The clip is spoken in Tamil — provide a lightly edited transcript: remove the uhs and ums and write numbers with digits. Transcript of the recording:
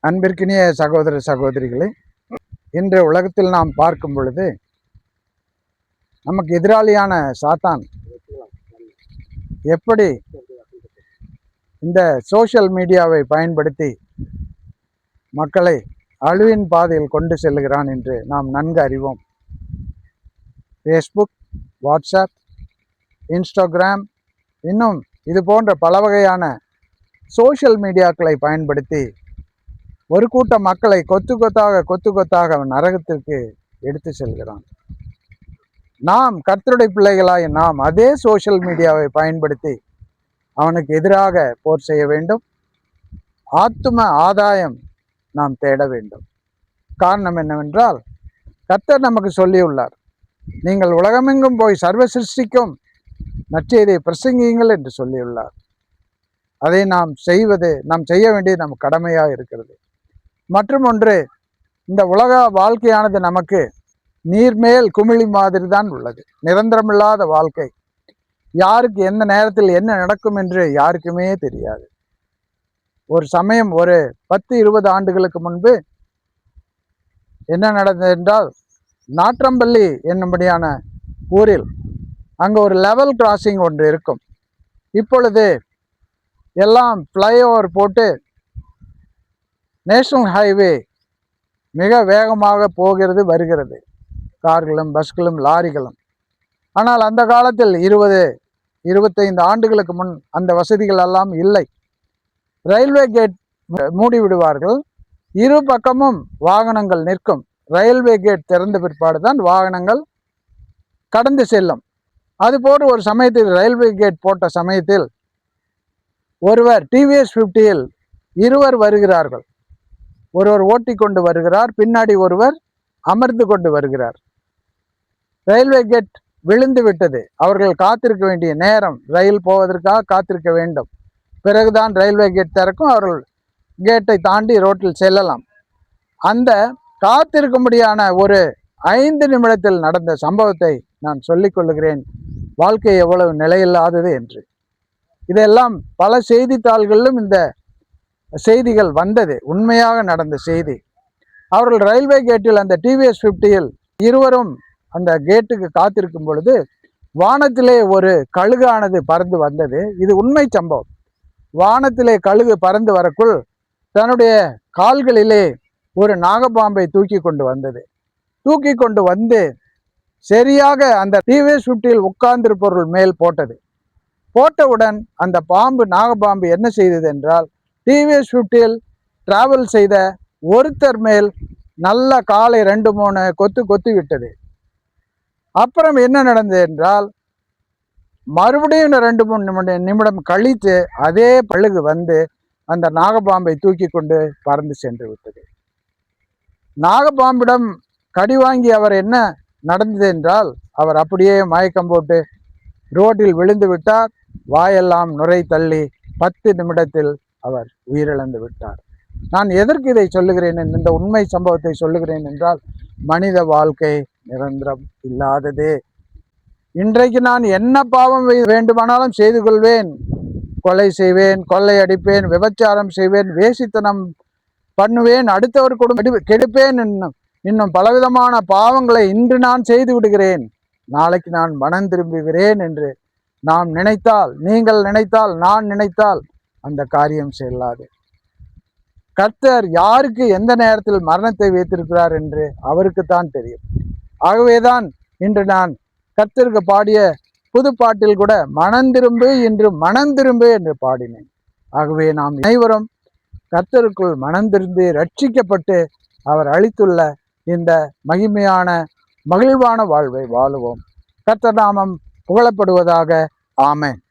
அன்பிற்கினிய சகோதர சகோதரிகளே, இன்று உலகத்தில் நாம் பார்க்கும் பொழுது நமக்கு எதிராளியான சாத்தான் எப்படி இந்த சோஷியல் மீடியாவை பயன்படுத்தி மக்களை அழிவின் பாதையில் கொண்டு செல்கிறான் என்று நாம் நன்கு அறிவோம். ஃபேஸ்புக், வாட்ஸ்அப், இன்ஸ்டாகிராம், இன்னும் இது போன்ற பல வகையான சோஷியல் மீடியாக்களை பயன்படுத்தி ஒரு கூட்ட மக்களை கொத்து கொத்தாக அவன் நரகத்திற்கு எடுத்து செல்கிறான். நாம் கர்த்தருடைய பிள்ளைகளாய் நாம் அதே சோஷியல் மீடியாவை பயன்படுத்தி அவனுக்கு எதிராக போர் செய்ய வேண்டும். ஆத்தும ஆதாயம் நாம் தேட வேண்டும். காரணம் என்னவென்றால், கர்த்தர் நமக்கு சொல்லியுள்ளார், நீங்கள் உலகமெங்கும் போய் சர்வ சிருஷ்டிக்கும் நற்செய்தியை பிரசங்கியுங்கள் என்று சொல்லியுள்ளார். அதை நாம் செய்ய வேண்டியது நம் கடமையாக இருக்கிறது. மற்றும் ஒன்று, இந்த உலக வாழ்க்கையானது நமக்கு நீர்மேல் குமிழி மாதிரி தான் உள்ளது. நிரந்தரமில்லாத வாழ்க்கை. யாருக்கு எந்த நேரத்தில் என்ன நடக்கும் என்று யாருக்குமே தெரியாது. ஒரு சமயம் ஒரு 10-20 ஆண்டுகளுக்கு முன்பு என்ன நடந்தது என்றால், நாற்றம்பள்ளி என்னும்படியான ஊரில் அங்கே ஒரு லெவல் கிராசிங் ஒன்று இருக்கும். இப்பொழுது எல்லாம் ஃப்ளைஓவர் போட்டு நேஷனல் ஹைவே மிக வேகமாக போகிறது வருகிறது, கார்களும் பஸ்களும் லாரிகளும். ஆனால் அந்த காலத்தில் 20-25 ஆண்டுகளுக்கு முன் அந்த வசதிகள் எல்லாம் இல்லை. ரயில்வே கேட் மூடி விடுவார்கள், இரு பக்கமும் வாகனங்கள் நிற்கும். ரயில்வே கேட் திறந்த பிற்பாடு தான் வாகனங்கள் கடந்து செல்லும். அதுபோன்று ஒரு சமயத்தில் ரயில்வே கேட் போட்ட சமயத்தில் ஒருவர் டிவிஎஸ் 50ல் இருவர் வருகிறார்கள். ஒருவர் ஓட்டி கொண்டு வருகிறார், பின்னாடி ஒருவர் அமர்ந்து கொண்டு வருகிறார். ரயில்வே கேட் விழுந்து விட்டது. அவர்கள் காத்திருக்க வேண்டிய நேரம், ரயில் போவதற்காக காத்திருக்க வேண்டும். பிறகுதான் ரயில்வே கேட் திறக்கும், அவர்கள் கேட்டை தாண்டி ரோட்டில் செல்லலாம். அந்த காத்திருக்கும்படியான ஒரு 5 நிமிடத்தில் நடந்த சம்பவத்தை நான் சொல்லிக் கொள்ளுகிறேன், வாழ்க்கை எவ்வளவு நிலையில்லாதது என்று. இதெல்லாம் பல செய்தித்தாள்களிலும் இந்த செய்திகள் வந்தது, உண்மையாக நடந்த செய்தி. அவர்கள் ரயில்வே கேட்டில் அந்த டிவிஎஸ் 50ல் இருவரும் அந்த கேட்டுக்கு காத்திருக்கும் பொழுது வானத்திலே ஒரு கழுகானது பறந்து வந்தது. இது உண்மை சம்பவம். வானத்திலே கழுகு பறந்து வரக்குள் தன்னுடைய கால்களிலே ஒரு நாகப்பாம்பை தூக்கி கொண்டு வந்தது. தூக்கி கொண்டு வந்து சரியாக அந்த டிவிஎஸ் 50ல் உட்கார்ந்திருப்பவர்கள் மேல் போட்டது. போட்டவுடன் அந்த பாம்பு, நாகப்பாம்பு என்ன செய்தது என்றால், டிவிஎஸ் 50ல் டிராவல் செய்த ஒருத்தர் மேல் நல்ல காலை 2-3 கொத்து விட்டது. அப்புறம் என்ன நடந்தது என்றால், மறுபடியும் 2-3 நிமிடம் கழித்து அதே பழுகு வந்து அந்த நாகப்பாம்பை தூக்கி கொண்டு பறந்து சென்று விட்டது. நாகப்பாம்பிடம் கடி வாங்கி அவர் என்ன நடந்தது என்றால், அவர் அப்படியே மயக்கம் போட்டு ரோட்டில் விழுந்து விட்டார். வாயெல்லாம் நுரை தள்ளி 10 நிமிடத்தில் அவர் உயிரிழந்து விட்டார். நான் எதற்கு இதை சொல்லுகிறேன், இந்த உண்மை சம்பவத்தை சொல்லுகிறேன் என்றால், மனித வாழ்க்கை நிரந்தரம் இல்லாதது. இன்றைக்கு நான் என்ன பாவம் வேண்டுமானாலும் செய்து கொள்வேன், கொலை செய்வேன், கொள்ளை அடிப்பேன், விபச்சாரம் செய்வேன், வேசித்தனம் பண்ணுவேன், அடுத்தவர் குடும்பம் கெடுப்பேன், இன்னும் பலவிதமான பாவங்களை இன்று நான் செய்து விடுகிறேன், நாளைக்கு நான் மனம் திரும்புகிறேன் என்று நாம் நினைத்தால், நீங்கள் நினைத்தால், நான் நினைத்தால் அந்த காரியம் செல்லாது. கர்த்தர் யாருக்கு எந்த நேரத்தில் மரணத்தை வைத்திருக்கிறார் என்று அவருக்குத்தான் தெரியும். ஆகவேதான் இன்று நான் கர்த்தருக்கு பாடிய புது பாட்டில் கூட மனம் திரும்பு இன்று மனம் திரும்பு என்று பாடினேன். ஆகவே நாம் அனைவரும் கர்த்தருக்குள் மனம் திரும்பி ரட்சிக்கப்பட்டு அவர் அளித்துள்ள இந்த மகிமையான மகிழ்வான வாழ்வை வாழுவோம். கர்த்தர் நாமம் புகழப்படுவதாக. ஆமென்.